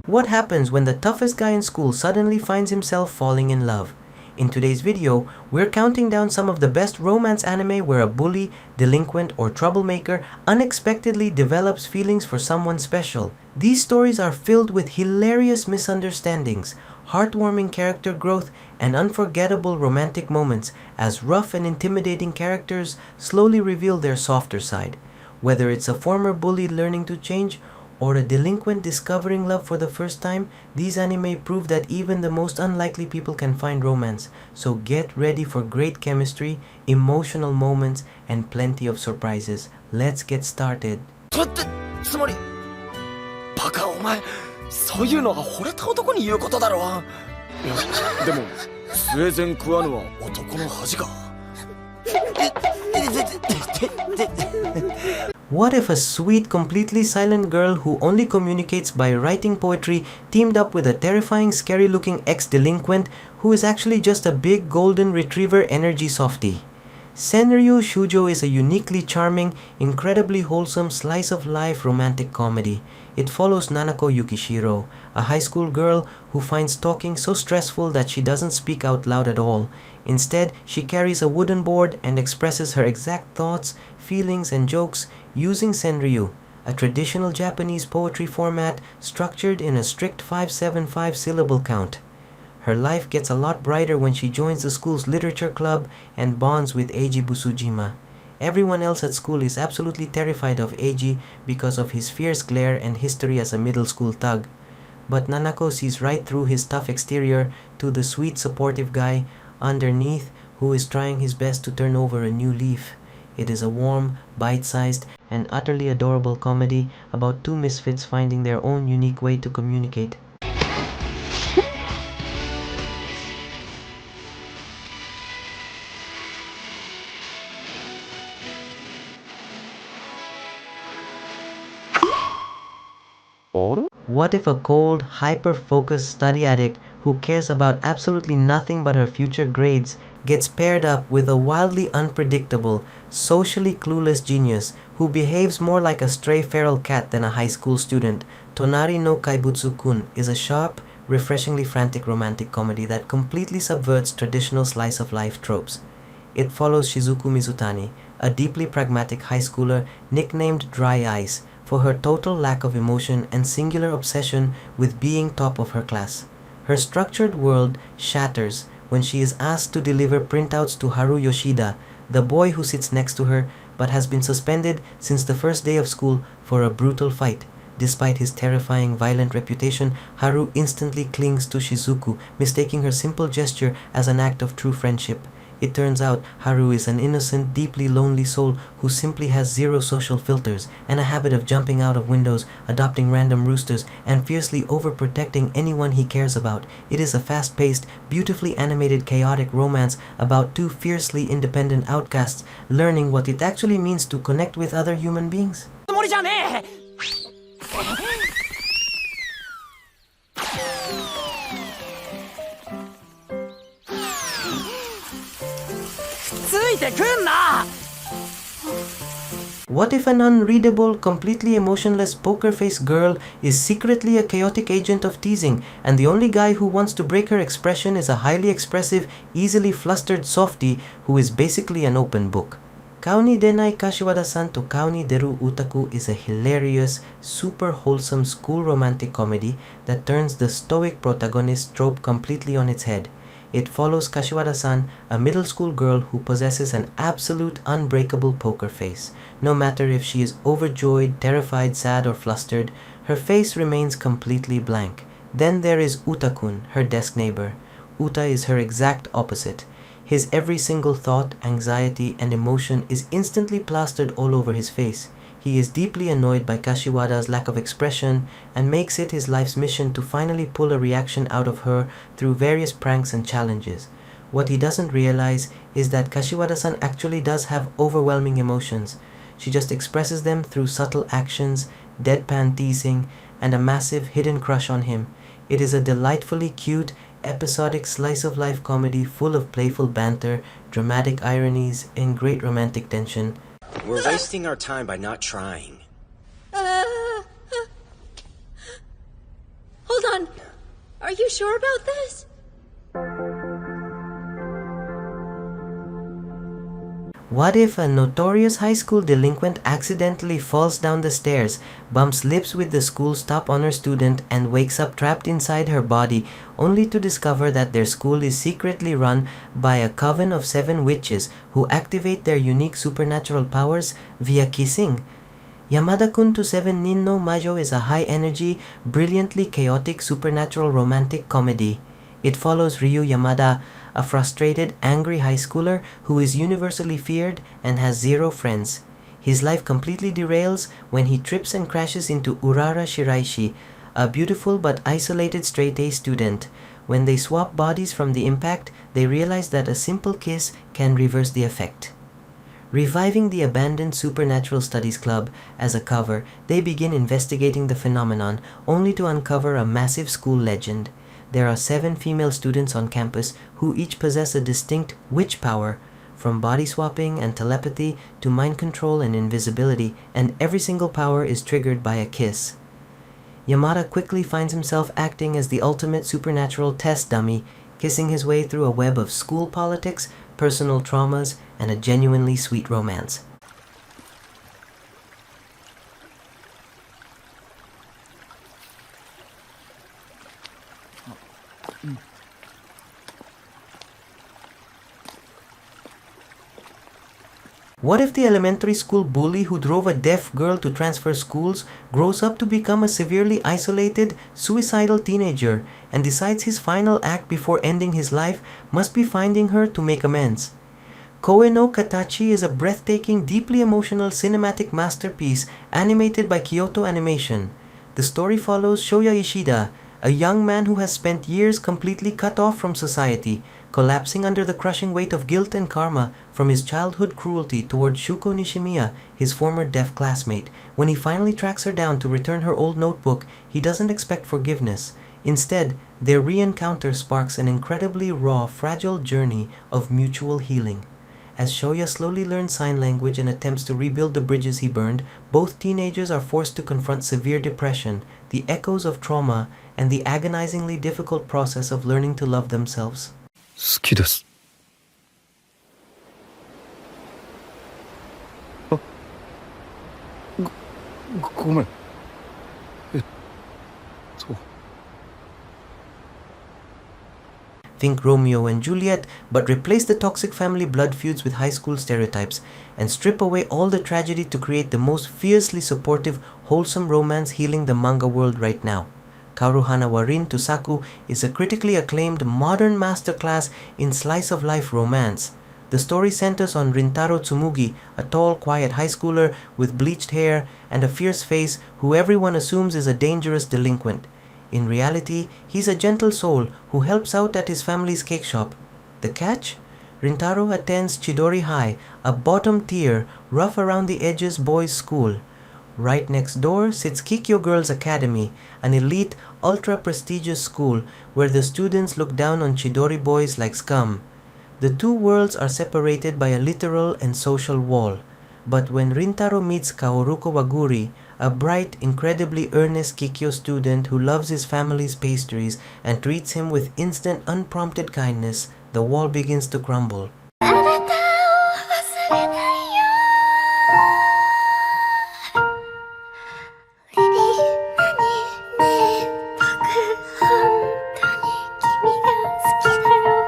What happens when the toughest guy in school suddenly finds himself falling in love? In today's video, we're counting down some of the best romance anime where a bully, delinquent, or troublemaker unexpectedly develops feelings for someone special. These stories are filled with hilarious misunderstandings, heartwarming character growth, and unforgettable romantic moments as rough and intimidating characters slowly reveal their softer side. Whether it's a former bully learning to change or a delinquent discovering love for the first time, these anime prove that even the most unlikely people can find romance. So get ready for great chemistry, emotional moments, and plenty of surprises. Let's get started. つまりバカお前そういうのは惚れた男に言うことだろ。いやでもスウェーデン食わぬは男の恥か。What if a sweet, completely silent girl who only communicates by writing poetry teamed up with a terrifying, scary-looking ex-delinquent who is actually just a big golden retriever energy softie? Senryu Shoujo is a uniquely charming, incredibly wholesome slice-of-life romantic comedy. It follows Nanako Yukishiro, a high school girl who finds talking so stressful that she doesn't speak out loud at all. Instead, she carries a wooden board and expresses her exact thoughts, feelings, and jokes using Senryu, a traditional Japanese poetry format structured in a strict 575 syllable count. Her life gets a lot brighter when she joins the school's literature club and bonds with Eiji Busujima. Everyone else at school is absolutely terrified of Eiji because of his fierce glare and history as a middle school thug. But Nanako sees right through his tough exterior to the sweet, supportive guy underneath who is trying his best to turn over a new leaf. It is a warm, bite-sized, and utterly adorable comedy about two misfits finding their own unique way to communicate. What if a cold, hyper-focused study addict who cares about absolutely nothing but her future grades gets paired up with a wildly unpredictable, socially clueless genius who behaves more like a stray feral cat than a high school student? Tonari no Kaibutsu-kun is a sharp, refreshingly frantic romantic comedy that completely subverts traditional slice-of-life tropes. It follows Shizuku Mizutani, a deeply pragmatic high schooler nicknamed Dry Ice, for her total lack of emotion and singular obsession with being top of her class. Her structured world shatters when she is asked to deliver printouts to Haru Yoshida, the boy who sits next to her but has been suspended since the first day of school for a brutal fight. Despite his terrifying, violent reputation, Haru instantly clings to Shizuku, mistaking her simple gesture as an act of true friendship. It turns out Haru is an innocent, deeply lonely soul who simply has zero social filters and a habit of jumping out of windows, adopting random roosters, and fiercely overprotecting anyone he cares about. It is a fast-paced, beautifully animated, chaotic romance about two fiercely independent outcasts learning what it actually means to connect with other human beings. What if an unreadable, completely emotionless poker-faced girl is secretly a chaotic agent of teasing, and the only guy who wants to break her expression is a highly expressive, easily flustered softie who is basically an open book? Kao ni Denai Kashiwada-san to Kao ni Deru Utaku is a hilarious, super wholesome school romantic comedy that turns the stoic protagonist trope completely on its head. It follows Kashiwada-san, a middle school girl who possesses an absolute unbreakable poker face. No matter if she is overjoyed, terrified, sad, or flustered, her face remains completely blank. Then there is Uta-kun, her desk neighbor. Uta is her exact opposite. His every single thought, anxiety, and emotion is instantly plastered all over his face. He is deeply annoyed by Kashiwada's lack of expression and makes it his life's mission to finally pull a reaction out of her through various pranks and challenges. What he doesn't realize is that Kashiwada-san actually does have overwhelming emotions. She just expresses them through subtle actions, deadpan teasing, and a massive hidden crush on him. It is a delightfully cute, episodic slice-of-life comedy full of playful banter, dramatic ironies, and great romantic tension. We're wasting our time by not trying. Hold on. Are you sure about this? What if a notorious high school delinquent accidentally falls down the stairs, bumps lips with the school's top honor student, and wakes up trapped inside her body, only to discover that their school is secretly run by a coven of 7 witches who activate their unique supernatural powers via kissing? Yamada-kun to 7 Nin no Majo is a high-energy, brilliantly chaotic supernatural romantic comedy. It follows Ryu Yamada, a frustrated, angry high schooler who is universally feared and has 0 friends. His life completely derails when he trips and crashes into Urara Shiraishi, a beautiful but isolated straight-A student. When they swap bodies from the impact, they realize that a simple kiss can reverse the effect. Reviving the abandoned Supernatural Studies Club as a cover, they begin investigating the phenomenon, only to uncover a massive school legend. There are 7 female students on campus who each possess a distinct witch power, from body swapping and telepathy to mind control and invisibility, and every single power is triggered by a kiss. Yamada quickly finds himself acting as the ultimate supernatural test dummy, kissing his way through a web of school politics, personal traumas, and a genuinely sweet romance. What if the elementary school bully who drove a deaf girl to transfer schools grows up to become a severely isolated, suicidal teenager and decides his final act before ending his life must be finding her to make amends? Koe no Katachi is a breathtaking, deeply emotional cinematic masterpiece animated by Kyoto Animation. The story follows Shoya Ishida, a young man who has spent years completely cut off from society, collapsing under the crushing weight of guilt and karma from his childhood cruelty toward Shuko Nishimiya, his former deaf classmate. When he finally tracks her down to return her old notebook, he doesn't expect forgiveness. Instead, their re-encounter sparks an incredibly raw, fragile journey of mutual healing. As Shoya slowly learns sign language and attempts to rebuild the bridges he burned, both teenagers are forced to confront severe depression, the echoes of trauma, and the agonizingly difficult process of learning to love themselves. 好きです。ごめん。Think Romeo and Juliet, but replace the toxic family blood feuds with high school stereotypes, and strip away all the tragedy to create the most fiercely supportive, wholesome romance healing the manga world right now. Karuhana wa Rin to Saku is a critically acclaimed modern masterclass in slice-of-life romance. The story centers on Rintaro Tsumugi, a tall, quiet high schooler with bleached hair and a fierce face who everyone assumes is a dangerous delinquent. In reality, he's a gentle soul who helps out at his family's cake shop. The catch? Rintaro attends Chidori High, a bottom-tier, rough-around-the-edges boys' school. Right next door sits Kikyo Girls Academy, an elite, ultra-prestigious school where the students look down on Chidori boys like scum. The two worlds are separated by a literal and social wall. But when Rintaro meets Kaoruko Waguri, a bright, incredibly earnest Kikyo student who loves his family's pastries and treats him with instant, unprompted kindness, the wall begins to crumble.